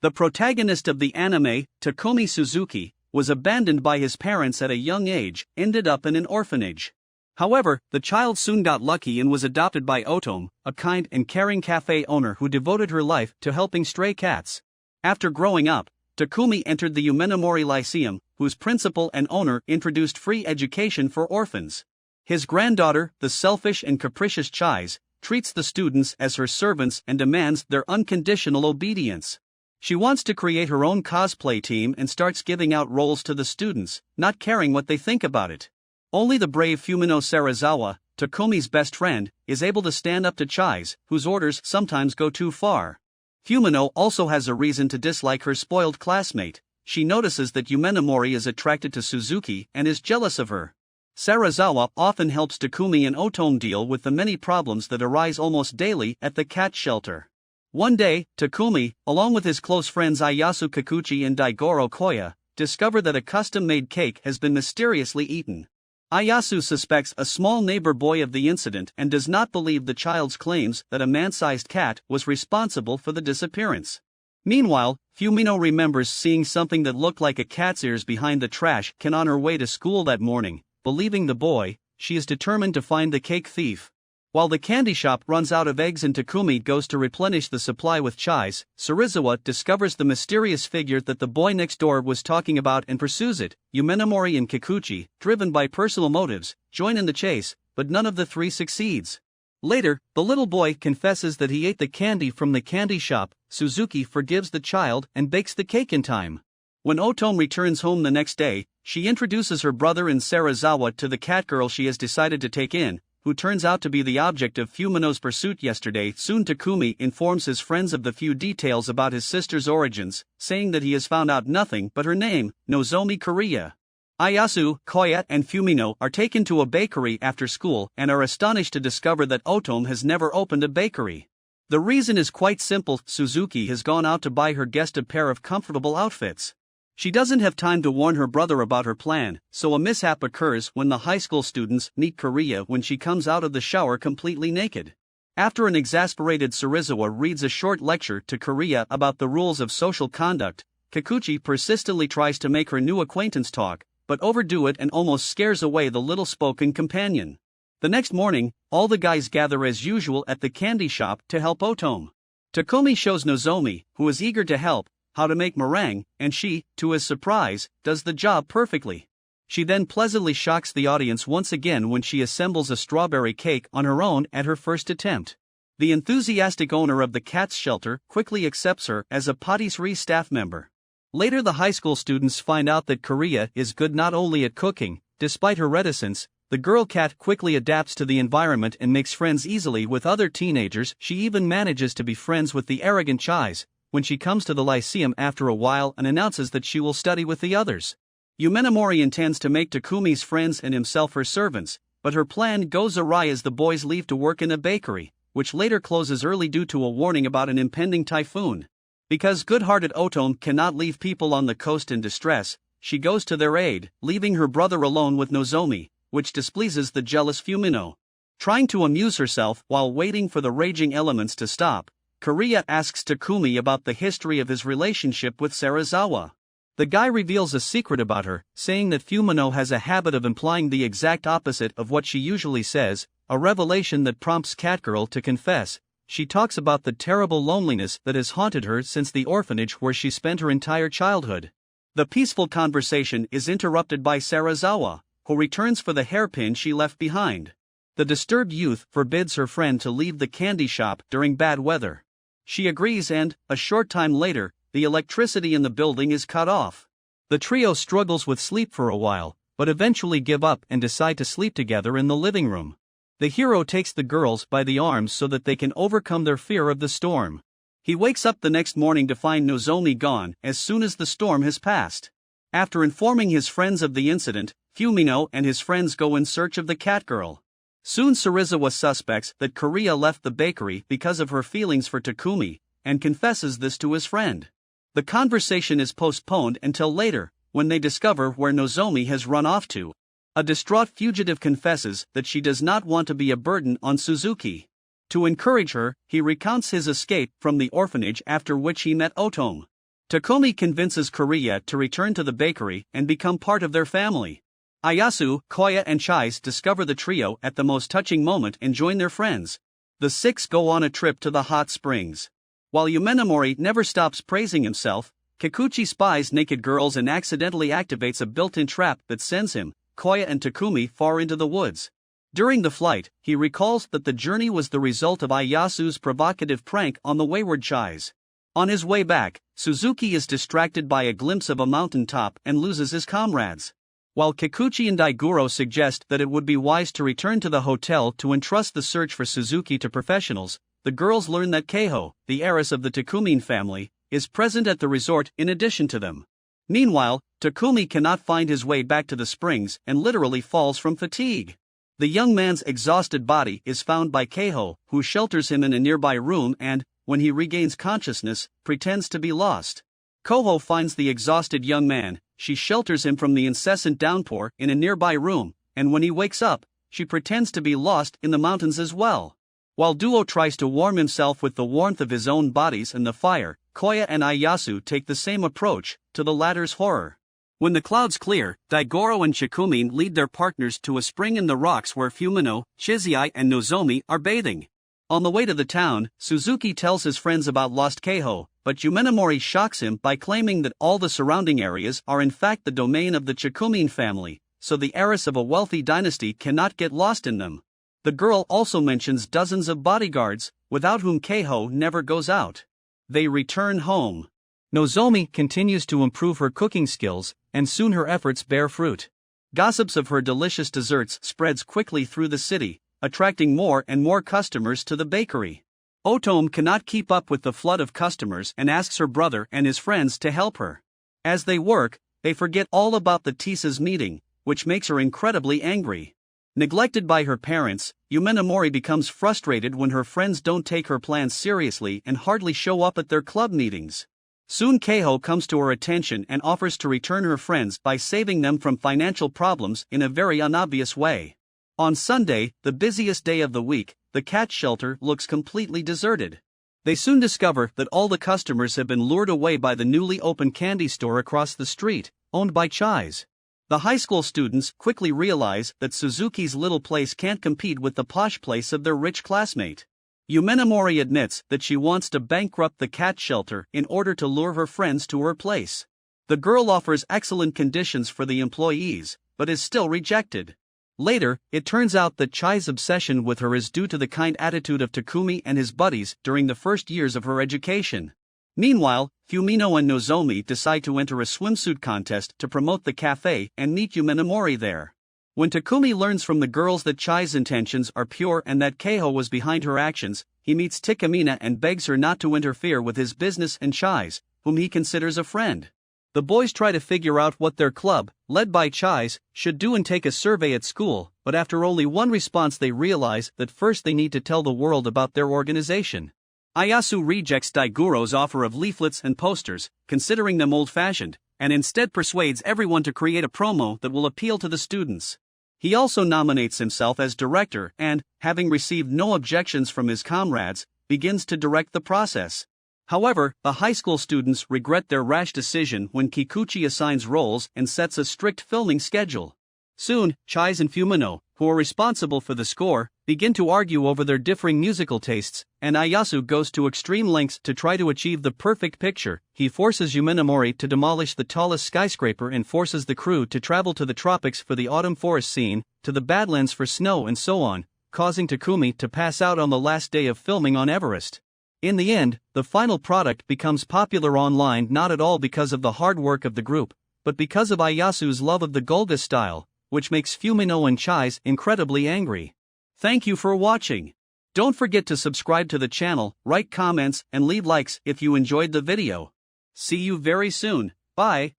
The protagonist of the anime, Takumi Suzuki, was abandoned by his parents at a young age, ended up in an orphanage. However, the child soon got lucky and was adopted by Otome, a kind and caring cafe owner who devoted her life to helping stray cats. After growing up, Takumi entered the Umenomori Lyceum, whose principal and owner introduced free education for orphans. His granddaughter, the selfish and capricious Chise, treats the students as her servants and demands their unconditional obedience. She wants to create her own cosplay team and starts giving out roles to the students, not caring what they think about it. Only the brave Fumino Serizawa, Takumi's best friend, is able to stand up to Chise, whose orders sometimes go too far. Fumino also has a reason to dislike her spoiled classmate. She notices that Umenomori is attracted to Suzuki and is jealous of her. Serizawa often helps Takumi and Otome deal with the many problems that arise almost daily at the cat shelter. One day, Takumi, along with his close friends Ayasu Kikuchi and Daigoro Koya, discover that a custom-made cake has been mysteriously eaten. Ayasu suspects a small neighbor boy of the incident and does not believe the child's claims that a man-sized cat was responsible for the disappearance. Meanwhile, Fumino remembers seeing something that looked like a cat's ears behind the trash can on her way to school that morning. Believing the boy, she is determined to find the cake thief. While the candy shop runs out of eggs and Takumi goes to replenish the supply with Chise, Serizawa discovers the mysterious figure that the boy next door was talking about and pursues it. Umenomori and Kikuchi, driven by personal motives, join in the chase, but none of the three succeeds. Later, the little boy confesses that he ate the candy from the candy shop. Suzuki forgives the child and bakes the cake in time. When Otome returns home the next day, she introduces her brother and Serizawa to the cat girl she has decided to take in, who turns out to be the object of Fumino's pursuit yesterday. Soon Takumi informs his friends of the few details about his sister's origins, saying that he has found out nothing but her name, Nozomi Kariya. Ayasu, Koya and Fumino are taken to a bakery after school and are astonished to discover that Otome has never opened a bakery. The reason is quite simple: Suzuki has gone out to buy her guest a pair of comfortable outfits. She doesn't have time to warn her brother about her plan, so a mishap occurs when the high school students meet Kariya when she comes out of the shower completely naked. After an exasperated Serizawa reads a short lecture to Kariya about the rules of social conduct, Kikuchi persistently tries to make her new acquaintance talk, but overdo it and almost scares away the little spoken companion. The next morning, all the guys gather as usual at the candy shop to help Otome. Takumi shows Nozomi, who is eager to help, how to make meringue, and she, to his surprise, does the job perfectly. She then pleasantly shocks the audience once again when she assembles a strawberry cake on her own at her first attempt. The enthusiastic owner of the cat's shelter quickly accepts her as a patisserie staff member. Later, the high school students find out that Kariya is good not only at cooking. Despite her reticence, the girl cat quickly adapts to the environment and makes friends easily with other teenagers. She even manages to be friends with the arrogant Chise when she comes to the Lyceum after a while and announces that she will study with the others. Umenomori intends to make Takumi's friends and himself her servants, but her plan goes awry as the boys leave to work in a bakery, which later closes early due to a warning about an impending typhoon. Because good-hearted Otome cannot leave people on the coast in distress, she goes to their aid, leaving her brother alone with Nozomi, which displeases the jealous Fumino. Trying to amuse herself while waiting for the raging elements to stop, Kariya asks Takumi about the history of his relationship with Serizawa. The guy reveals a secret about her, saying that Fumino has a habit of implying the exact opposite of what she usually says, a revelation that prompts Catgirl to confess. She talks about the terrible loneliness that has haunted her since the orphanage where she spent her entire childhood. The peaceful conversation is interrupted by Serizawa, who returns for the hairpin she left behind. The disturbed youth forbids her friend to leave the candy shop during bad weather. She agrees and, a short time later, the electricity in the building is cut off. The trio struggles with sleep for a while, but eventually give up and decide to sleep together in the living room. The hero takes the girls by the arms so that they can overcome their fear of the storm. He wakes up the next morning to find Nozomi gone as soon as the storm has passed. After informing his friends of the incident, Fumino and his friends go in search of the catgirl. Soon Serizawa suspects that Kariya left the bakery because of her feelings for Takumi, and confesses this to his friend. The conversation is postponed until later, when they discover where Nozomi has run off to. A distraught fugitive confesses that she does not want to be a burden on Suzuki. To encourage her, he recounts his escape from the orphanage after which he met Otome. Takumi convinces Korea to return to the bakery and become part of their family. Ayasu, Koya and Chise discover the trio at the most touching moment and join their friends. The six go on a trip to the hot springs. While Yumenomori never stops praising himself, Kikuchi spies naked girls and accidentally activates a built-in trap that sends him, Koya and Takumi far into the woods. During the flight, he recalls that the journey was the result of Ayasu's provocative prank on the wayward Chise. On his way back, Suzuki is distracted by a glimpse of a mountain top and loses his comrades. While Kikuchi and Daiguro suggest that it would be wise to return to the hotel to entrust the search for Suzuki to professionals, the girls learn that Keiho, the heiress of the Takumin family, is present at the resort in addition to them. Meanwhile, Takumi cannot find his way back to the springs and literally falls from fatigue. The young man's exhausted body is found by Keiho, who shelters him in a nearby room and, when he regains consciousness, pretends to be lost. Koho finds the exhausted young man, she shelters him from the incessant downpour in a nearby room, and when he wakes up, she pretends to be lost in the mountains as well. While Duo tries to warm himself with the warmth of his own bodies and the fire, Koya and Ayasu take the same approach, to the latter's horror. When the clouds clear, Daigoro and Chikumin lead their partners to a spring in the rocks where Fumino, Chizai and Nozomi are bathing. On the way to the town, Suzuki tells his friends about lost Keiho, but Yumenomori shocks him by claiming that all the surrounding areas are in fact the domain of the Chikumin family, so the heiress of a wealthy dynasty cannot get lost in them. The girl also mentions dozens of bodyguards, without whom Keiho never goes out. They return home. Nozomi continues to improve her cooking skills, and soon her efforts bear fruit. Gossips of her delicious desserts spreads quickly through the city, attracting more and more customers to the bakery. Otome cannot keep up with the flood of customers and asks her brother and his friends to help her. As they work, they forget all about the Tisa's meeting, which makes her incredibly angry. Neglected by her parents, Yumenomori becomes frustrated when her friends don't take her plans seriously and hardly show up at their club meetings. Soon Keiho comes to her attention and offers to return her friends by saving them from financial problems in a very unobvious way. On Sunday, the busiest day of the week, the cat shelter looks completely deserted. They soon discover that all the customers have been lured away by the newly opened candy store across the street, owned by Chise. The high school students quickly realize that Suzuki's little place can't compete with the posh place of their rich classmate. Yumenomori admits that she wants to bankrupt the cat shelter in order to lure her friends to her place. The girl offers excellent conditions for the employees, but is still rejected. Later, it turns out that Chai's obsession with her is due to the kind attitude of Takumi and his buddies during the first years of her education. Meanwhile, Fumino and Nozomi decide to enter a swimsuit contest to promote the cafe and meet Yumenomori there. When Takumi learns from the girls that Chai's intentions are pure and that Keiho was behind her actions, he meets Takamina and begs her not to interfere with his business and Chai's, whom he considers a friend. The boys try to figure out what their club, led by Chise, should do and take a survey at school, but after only one response they realize that first they need to tell the world about their organization. Ayasu rejects Daiguro's offer of leaflets and posters, considering them old-fashioned, and instead persuades everyone to create a promo that will appeal to the students. He also nominates himself as director and, having received no objections from his comrades, begins to direct the process. However, the high school students regret their rash decision when Kikuchi assigns roles and sets a strict filming schedule. Soon, Chise and Fumino, who are responsible for the score, begin to argue over their differing musical tastes, and Ayasu goes to extreme lengths to try to achieve the perfect picture. He forces Yumenomori to demolish the tallest skyscraper and forces the crew to travel to the tropics for the autumn forest scene, to the Badlands for snow and so on, causing Takumi to pass out on the last day of filming on Everest. In the end, the final product becomes popular online not at all because of the hard work of the group, but because of Ayasu's love of the Golga style, which makes Fumino and Chise incredibly angry. Thank you for watching. Don't forget to subscribe to the channel, write comments and leave likes if you enjoyed the video. See you very soon. Bye.